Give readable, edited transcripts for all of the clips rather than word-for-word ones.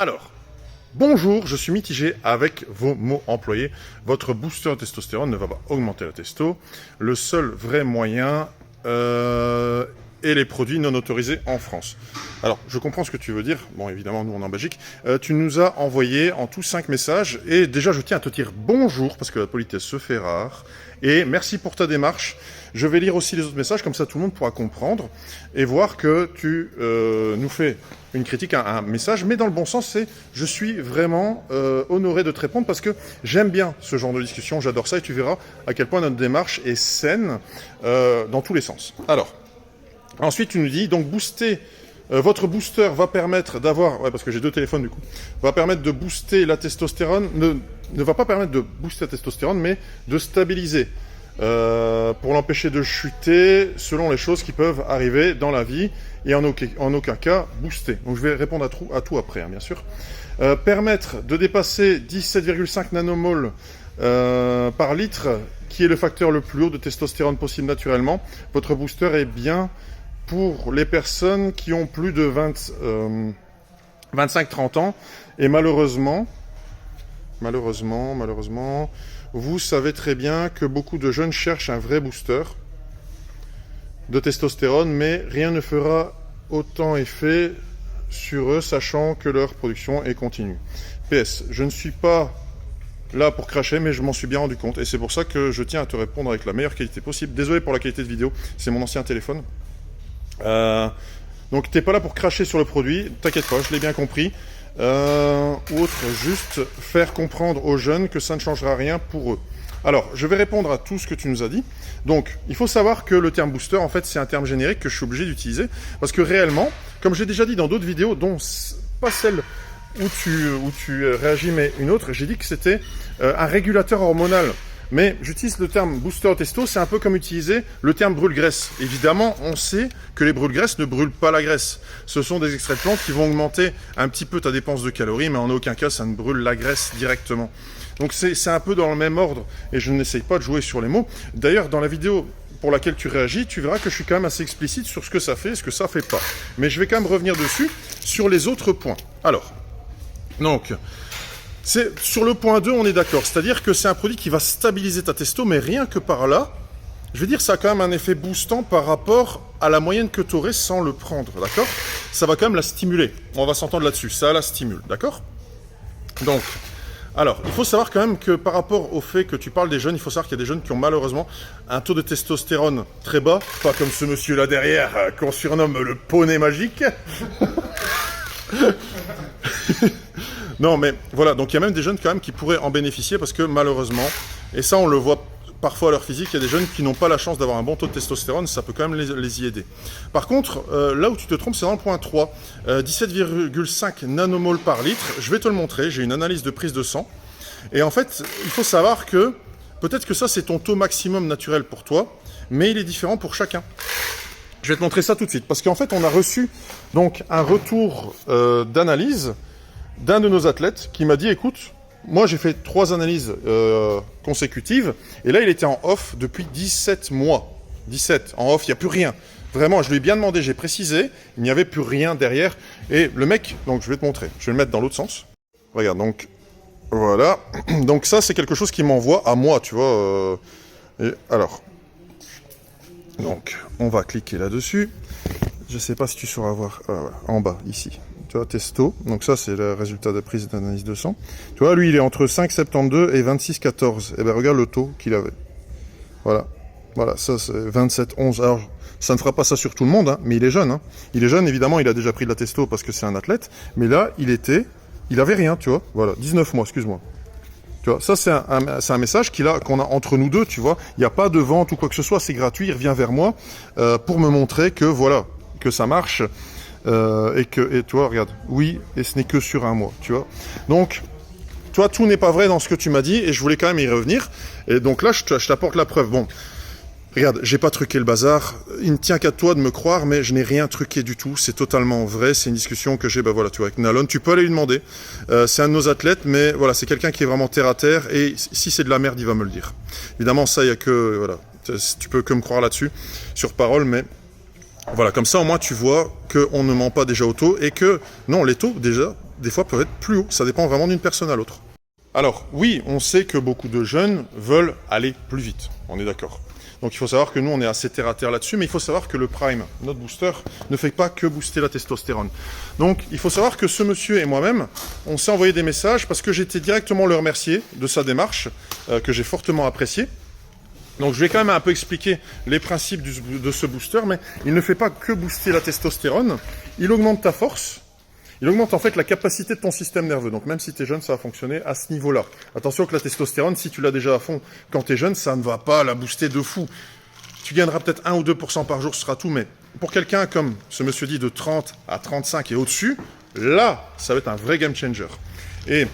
Alors, bonjour, je suis mitigé avec vos mots employés. Votre booster de testostérone ne va pas augmenter la testo. Le seul vrai moyen est les produits non autorisés en France. Alors, je comprends ce que tu veux dire. Bon, évidemment, nous, on est en Belgique. Tu nous as envoyé en tout 5 messages. Et déjà, je tiens à te dire bonjour, parce que la politesse se fait rare. Et merci pour ta démarche. Je vais lire aussi les autres messages, comme ça tout le monde pourra comprendre et voir que tu nous fais une critique, un message, mais dans le bon sens, c'est je suis vraiment honoré de te répondre parce que j'aime bien ce genre de discussion, j'adore ça et tu verras à quel point notre démarche est saine dans tous les sens. Alors, ensuite tu nous dis, donc booster, votre booster va permettre d'avoir, ouais parce que j'ai deux téléphones du coup, va permettre de booster la testostérone, ne va pas permettre de booster la testostérone, mais de stabiliser. Pour l'empêcher de chuter selon les choses qui peuvent arriver dans la vie et en aucun cas booster. Donc je vais répondre à tout après, hein, bien sûr. Permettre de dépasser 17,5 nanomoles par litre, qui est le facteur le plus haut de testostérone possible naturellement. Votre booster est bien pour les personnes qui ont plus de 25-30 ans et malheureusement, vous savez très bien que beaucoup de jeunes cherchent un vrai booster de testostérone, mais rien ne fera autant effet sur eux, sachant que leur production est continue. PS, je ne suis pas là pour cracher, mais je m'en suis bien rendu compte, et c'est pour ça que je tiens à te répondre avec la meilleure qualité possible. Désolé pour la qualité de vidéo, c'est mon ancien téléphone. Donc t'es pas là pour cracher sur le produit, t'inquiète pas, je l'ai bien compris. Autre, juste faire comprendre aux jeunes que ça ne changera rien pour eux. Alors, je vais répondre à tout ce que tu nous as dit. Donc, il faut savoir que le terme booster, en fait, c'est un terme générique que je suis obligé d'utiliser. Parce que réellement, comme j'ai déjà dit dans d'autres vidéos, dont pas celle où tu réagis, mais une autre, j'ai dit que c'était un régulateur hormonal. Mais j'utilise le terme booster testo, c'est un peu comme utiliser le terme brûle-graisse. Évidemment, on sait que les brûle-graisses ne brûlent pas la graisse. Ce sont des extraits de plantes qui vont augmenter un petit peu ta dépense de calories, mais en aucun cas, ça ne brûle la graisse directement. Donc c'est un peu dans le même ordre, et je n'essaye pas de jouer sur les mots. D'ailleurs, dans la vidéo pour laquelle tu réagis, tu verras que je suis quand même assez explicite sur ce que ça fait et ce que ça fait pas. Mais je vais quand même revenir dessus sur les autres points. Alors, donc... sur le point 2, on est d'accord. C'est-à-dire que c'est un produit qui va stabiliser ta testo, mais rien que par là, je veux dire, ça a quand même un effet boostant par rapport à la moyenne que tu aurais sans le prendre, d'accord? Ça va quand même la stimuler. On va s'entendre là-dessus. Ça la stimule, d'accord? Donc, alors, il faut savoir quand même que par rapport au fait que tu parles des jeunes, il faut savoir qu'il y a des jeunes qui ont malheureusement un taux de testostérone très bas, pas comme ce monsieur là derrière, qu'on surnomme le poney magique. Non, mais voilà, donc il y a même des jeunes quand même qui pourraient en bénéficier parce que malheureusement, et ça on le voit parfois à leur physique, il y a des jeunes qui n'ont pas la chance d'avoir un bon taux de testostérone, ça peut quand même les y aider. Par contre, là où tu te trompes, c'est dans le point 3, 17,5 nanomoles par litre, je vais te le montrer, j'ai une analyse de prise de sang, et en fait, il faut savoir que, peut-être que ça c'est ton taux maximum naturel pour toi, mais il est différent pour chacun. Je vais te montrer ça tout de suite, parce qu'en fait on a reçu donc un retour d'analyse d'un de nos athlètes qui m'a dit, écoute, moi j'ai fait 3 analyses consécutives, et là il était en off depuis 17 mois. 17, en off, il n'y a plus rien. Vraiment, je lui ai bien demandé, j'ai précisé, il n'y avait plus rien derrière. Et le mec, donc je vais te montrer, je vais le mettre dans l'autre sens. Regarde, donc, voilà. Donc ça, c'est quelque chose qui m'envoie à moi, tu vois. Et alors, donc, on va cliquer là-dessus. Je ne sais pas si tu sauras voir, en bas, ici. Tu vois, testo, donc ça c'est le résultat de prise d'analyse de sang. Tu vois, lui il est entre 5,72 et 26,14. Et bien regarde le taux qu'il avait. Voilà, voilà, ça c'est 27,11. Alors, ça ne fera pas ça sur tout le monde, hein, mais il est jeune. Hein. Il est jeune, évidemment, il a déjà pris de la testo parce que c'est un athlète. Mais là, il avait rien, tu vois. Voilà, 19 mois, excuse-moi. Tu vois, ça c'est un message qu'on a entre nous deux, tu vois. Il n'y a pas de vente ou quoi que ce soit, c'est gratuit, il revient vers moi pour me montrer que voilà, que ça marche. Et tu vois, regarde, oui, et ce n'est que sur un mois, tu vois. Donc, toi, tout n'est pas vrai dans ce que tu m'as dit, et je voulais quand même y revenir. Et donc là, je t'apporte la preuve. Bon, regarde, j'ai pas truqué le bazar. Il ne tient qu'à toi de me croire, mais je n'ai rien truqué du tout. C'est totalement vrai. C'est une discussion que j'ai, ben voilà, tu vois, avec Nalon. Tu peux aller lui demander. C'est un de nos athlètes, mais voilà, c'est quelqu'un qui est vraiment terre à terre. Et si c'est de la merde, il va me le dire. Évidemment, ça, il y a que, voilà, tu peux que me croire là-dessus, sur parole, mais voilà, comme ça au moins tu vois qu'on ne ment pas déjà au taux et que, non, les taux déjà des fois peuvent être plus hauts. Ça dépend vraiment d'une personne à l'autre. Alors oui, on sait que beaucoup de jeunes veulent aller plus vite, on est d'accord. Donc il faut savoir que nous on est assez terre à terre là-dessus, mais il faut savoir que le Prime, notre booster, ne fait pas que booster la testostérone. Donc il faut savoir que ce monsieur et moi-même, on s'est envoyé des messages parce que j'étais directement le remercier de sa démarche, que j'ai fortement appréciée. Donc je vais quand même un peu expliquer les principes de ce booster, mais il ne fait pas que booster la testostérone, il augmente ta force. Il augmente en fait la capacité de ton système nerveux. Donc même si tu es jeune, ça va fonctionner à ce niveau-là. Attention que la testostérone, si tu l'as déjà à fond quand tu es jeune, ça ne va pas la booster de fou. Tu gagneras peut-être 1 ou 2% par jour, ce sera tout. Mais pour quelqu'un comme ce monsieur dit de 30 à 35 et au-dessus, là, ça va être un vrai game changer. Et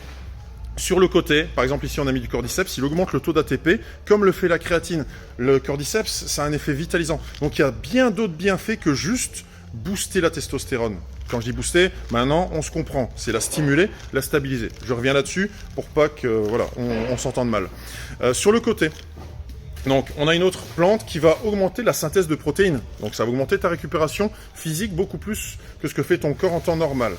sur le côté, par exemple ici on a mis du cordyceps, il augmente le taux d'ATP, comme le fait la créatine. Le cordyceps, ça a un effet vitalisant. Donc il y a bien d'autres bienfaits que juste booster la testostérone. Quand je dis booster, maintenant on se comprend, c'est la stimuler, la stabiliser. Je reviens là-dessus pour pas que voilà, on s'entende mal. Sur le côté, donc on a une autre plante qui va augmenter la synthèse de protéines. Donc ça va augmenter ta récupération physique beaucoup plus que ce que fait ton corps en temps normal.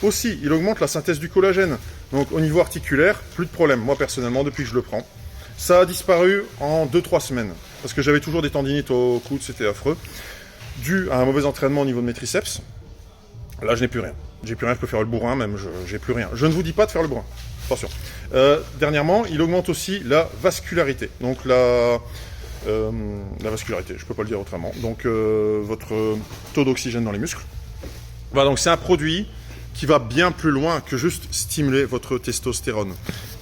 Aussi, il augmente la synthèse du collagène. Donc au niveau articulaire, plus de problème. Moi personnellement, depuis que je le prends, ça a disparu en 2-3 semaines. Parce que j'avais toujours des tendinites au coude, c'était affreux. Dû à un mauvais entraînement au niveau de mes triceps. Là, je n'ai plus rien. J'ai plus rien, je peux faire le bourrin même, j'ai plus rien. Je ne vous dis pas de faire le bourrin, attention. Dernièrement, il augmente aussi la vascularité. Donc la vascularité, je ne peux pas le dire autrement. Donc votre taux d'oxygène dans les muscles. Voilà, donc c'est un produit qui va bien plus loin que juste stimuler votre testostérone.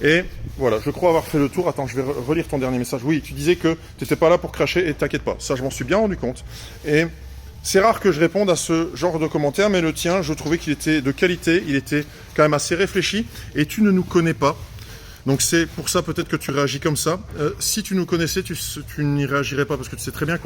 Et voilà, je crois avoir fait le tour. Attends, je vais relire ton dernier message. Oui, tu disais que tu n'étais pas là pour cracher et t'inquiète pas. Ça, je m'en suis bien rendu compte. Et c'est rare que je réponde à ce genre de commentaires, mais le tien, je trouvais qu'il était de qualité, il était quand même assez réfléchi, et tu ne nous connais pas. Donc c'est pour ça peut-être que tu réagis comme ça. Si tu nous connaissais, tu n'y réagirais pas, parce que tu sais très bien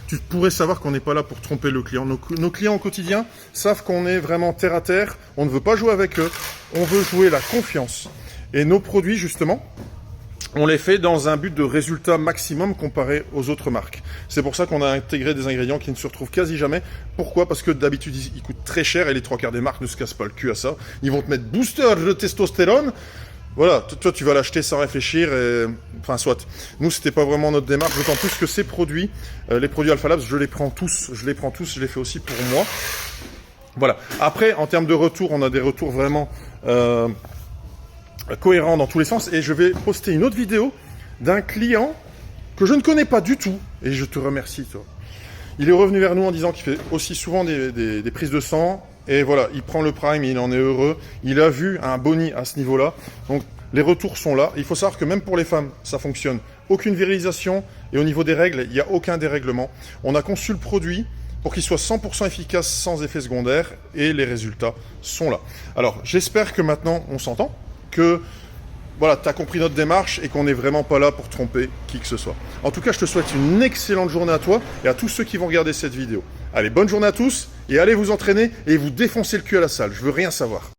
tu pourrais savoir qu'on n'est pas là pour tromper le client. Nos clients au quotidien savent qu'on est vraiment terre à terre, on ne veut pas jouer avec eux, on veut jouer la confiance. Et nos produits, justement, on les fait dans un but de résultat maximum comparé aux autres marques. C'est pour ça qu'on a intégré des ingrédients qui ne se retrouvent quasi jamais. Pourquoi? Parce que d'habitude, ils coûtent très cher et les 3/4 des marques ne se cassent pas le cul à ça. Ils vont te mettre booster de testostérone. Voilà, toi tu vas l'acheter sans réfléchir et... Enfin, soit. Nous, c'était pas vraiment notre démarche, d'autant plus que ces produits, les produits Alpha Labs, je les prends tous, je les fais aussi pour moi. Voilà. Après, en termes de retour, on a des retours vraiment... cohérent dans tous les sens, et je vais poster une autre vidéo d'un client que je ne connais pas du tout, et je te remercie toi. Il est revenu vers nous en disant qu'il fait aussi souvent des prises de sang, et voilà, il prend le Prime, il en est heureux, il a vu un boni à ce niveau-là, donc les retours sont là. Il faut savoir que même pour les femmes, ça fonctionne. Aucune virilisation, et au niveau des règles, il n'y a aucun dérèglement. On a conçu le produit pour qu'il soit 100% efficace sans effet secondaire, et les résultats sont là. Alors, j'espère que maintenant, on s'entend, que voilà, tu as compris notre démarche et qu'on n'est vraiment pas là pour tromper qui que ce soit. En tout cas, je te souhaite une excellente journée à toi et à tous ceux qui vont regarder cette vidéo. Allez, bonne journée à tous et allez vous entraîner et vous défoncer le cul à la salle. Je veux rien savoir.